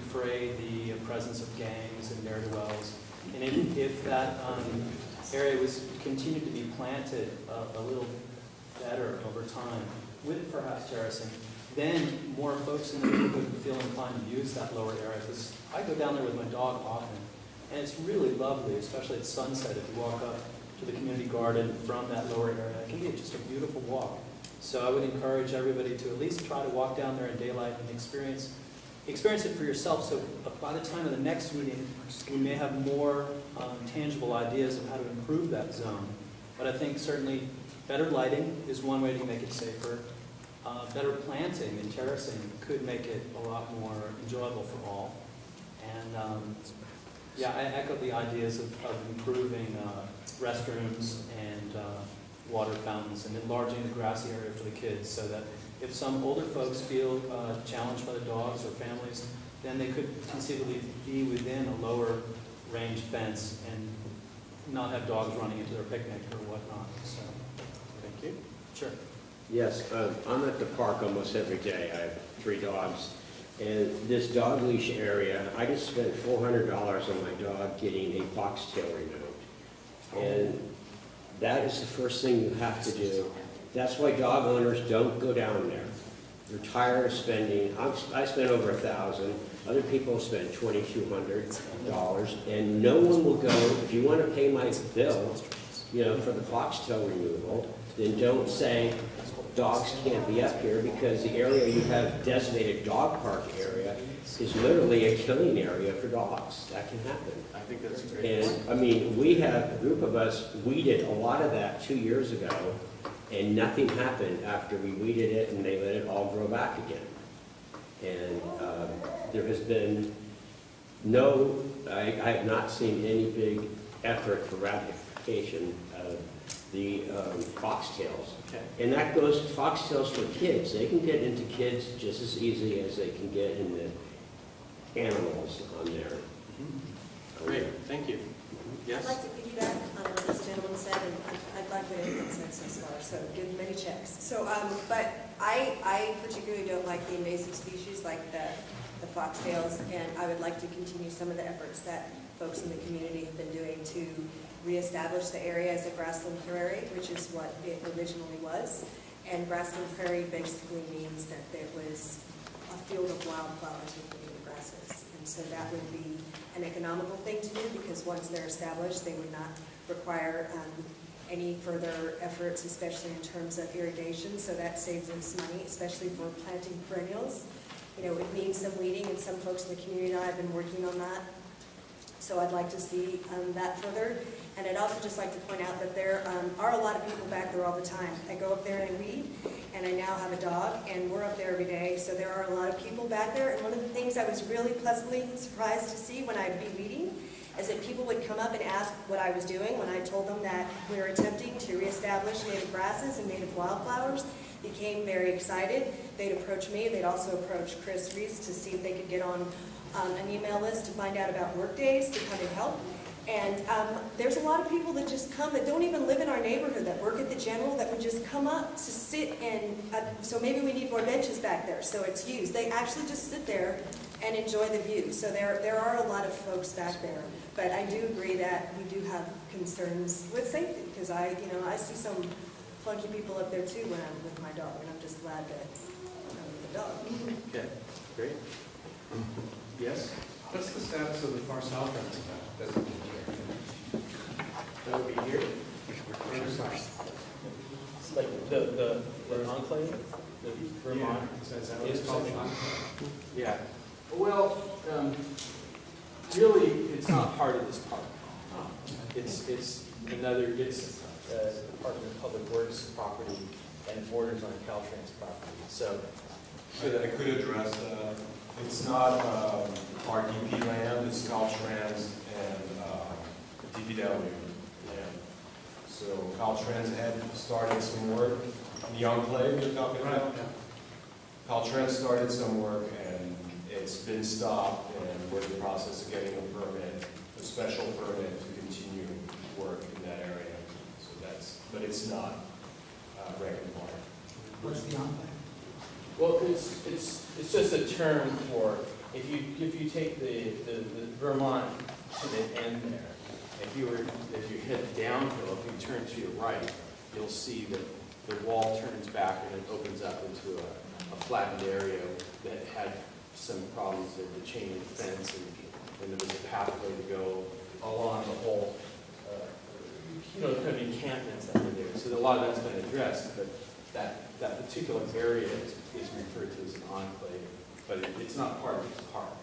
defray the presence of gangs and ne'er-do-wells. And if that area was continued to be planted a little better over time, with perhaps terracing, then more folks in the neighborhood would feel inclined to use that lower area. Because I go down there with my dog often, and it's really lovely, especially at sunset if you walk up to the community garden from that lower area. It can be just a beautiful walk. So I would encourage everybody to at least try to walk down there in daylight and experience it for yourself. So by the time of the next meeting, we may have more tangible ideas of how to improve that zone. But I think certainly better lighting is one way to make it safer. Better planting and terracing could make it a lot more enjoyable for all. And yeah, I echo the ideas of improving restrooms and water fountains and enlarging the grassy area for the kids so that if some older folks feel challenged by the dogs or families, then they could conceivably be within a lower range fence and not have dogs running into their picnic or whatnot. So, thank you. Sure. Yes, I'm at the park almost every day. I have 3 dogs. And this dog leash area, I just spent $400 on my dog getting a foxtail removed. And that is the first thing you have to do. That's why dog owners don't go down there. They're tired of spending, I spent over $1,000. Other people spend $2,200. And no one will go, if you want to pay my bill, you know, for the foxtail removal, then don't say dogs can't be up here, because the area you have designated dog park area is literally a killing area for dogs. That can happen. I think that's a great point. And I mean, we have, a group of us weeded a lot of that 2 years ago, and nothing happened after we weeded it and they let it all grow back again. And there has been no, I have not seen any big effort for ratification of the foxtails. Okay. And that goes to foxtails for kids. They can get into kids just as easy as they can get into animals on there. Great, thank you. Yes? I'd like to piggyback on what this gentleman said, and I'd like what everyone said so far, so give many checks. So, but I particularly don't like the invasive species like the foxtails, and I would like to continue some of the efforts that folks in the community have been doing to reestablish the area as a grassland prairie, which is what it originally was. And grassland prairie basically means that there was a field of wildflowers with native grasses. And so that would be an economical thing to do, because once they're established, they would not require any further efforts, especially in terms of irrigation. So that saves us money, especially for planting perennials. You know, it means some weeding, and some folks in the community and I have been working on that. So I'd like to see that further. And I'd also just like to point out that there are a lot of people back there all the time. I go up there and I weed, and I now have a dog, and we're up there every day, so there are a lot of people back there. And one of the things I was really pleasantly surprised to see when I'd be weeding is that people would come up and ask what I was doing when I told them that we were attempting to reestablish native grasses and native wildflowers. They became very excited. They'd approach me. They'd also approach Chris Reese to see if they could get on an email list to find out about work days to come and help. And there's a lot of people that just come that don't even live in our neighborhood, that work at the General, that would just come up to sit and, so maybe we need more benches back there, so it's used. They actually just sit there and enjoy the view. So there are a lot of folks back there. But I do agree that we do have concerns with safety, because I see some funky people up there too when I'm with my dog, and I'm just glad that I'm with the dog. Okay, great. Yes? What's the status of the far south end of that designated area? That would be here? Like the enclave, the Vermont. Yeah. Is that what it's called? Yeah. Well, really, it's not part of this park. It's Department of Public Works property and borders on Caltrans property. So I could address that. It's not our DP land, it's Caltrans and DPW land. So Caltrans had started some work in the enclave you're talking about. Caltrans started some work and it's been stopped, and we're in the process of getting a permit, a special permit to continue work in that area. So but it's not Rankin Park. What's the enclave? well, it's just a term for if you take the Vermont to the end there, if you head downhill, if you turn to your right, you'll see that the wall turns back and it opens up into a flattened area that had some problems with the chain link fence, and there was a pathway to go along the whole, kind of encampments that were there. So a lot of that's been addressed, but that particular area is referred to as an enclave, but it's not part of this park.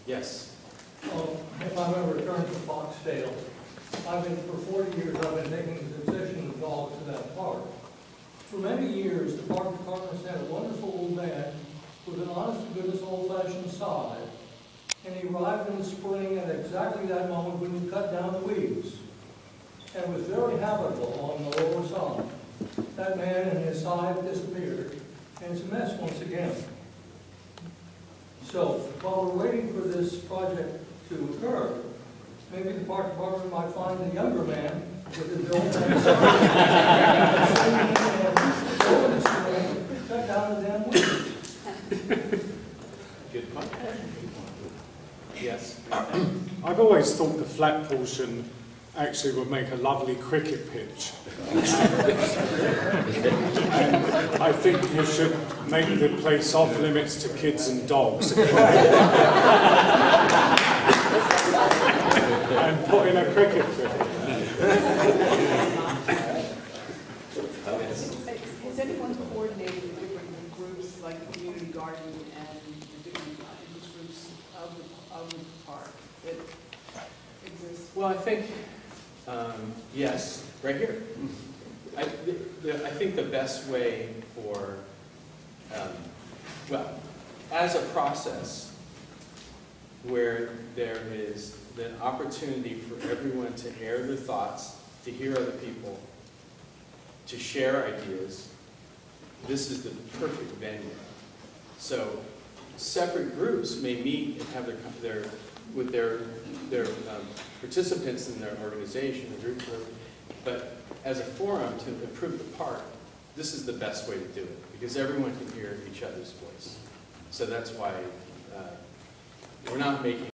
Yes? Well, if I may return to Foxdale, for 40 years, I've been taking the position of dogs to that park. For many years, the park department's had a wonderful old man with an honest-to-goodness old-fashioned side, and he arrived in the spring at exactly that moment when you cut down the weeds, and was very habitable on the lower side. That man and his side disappeared, and it's a mess once again. So, while we're waiting for this project to occur, maybe the park department might find a younger man with his old man side, and cut down the damn weeds. Good point. Yes? I've always thought the flat portion actually would make a lovely cricket pitch. And I think you should make the place off limits to kids and dogs. And put in a cricket pitch. Has anyone coordinated the different groups, like the community garden and the different groups of the park that exist? Well, I think, yes, right here. I think the best way for, well, as a process where there is the opportunity for everyone to air their thoughts, to hear other people, to share ideas, this is the perfect venue. So separate groups may meet and have with their participants in their organization, the group, but as a forum to improve the park, this is the best way to do it, because everyone can hear each other's voice. So that's why we're not making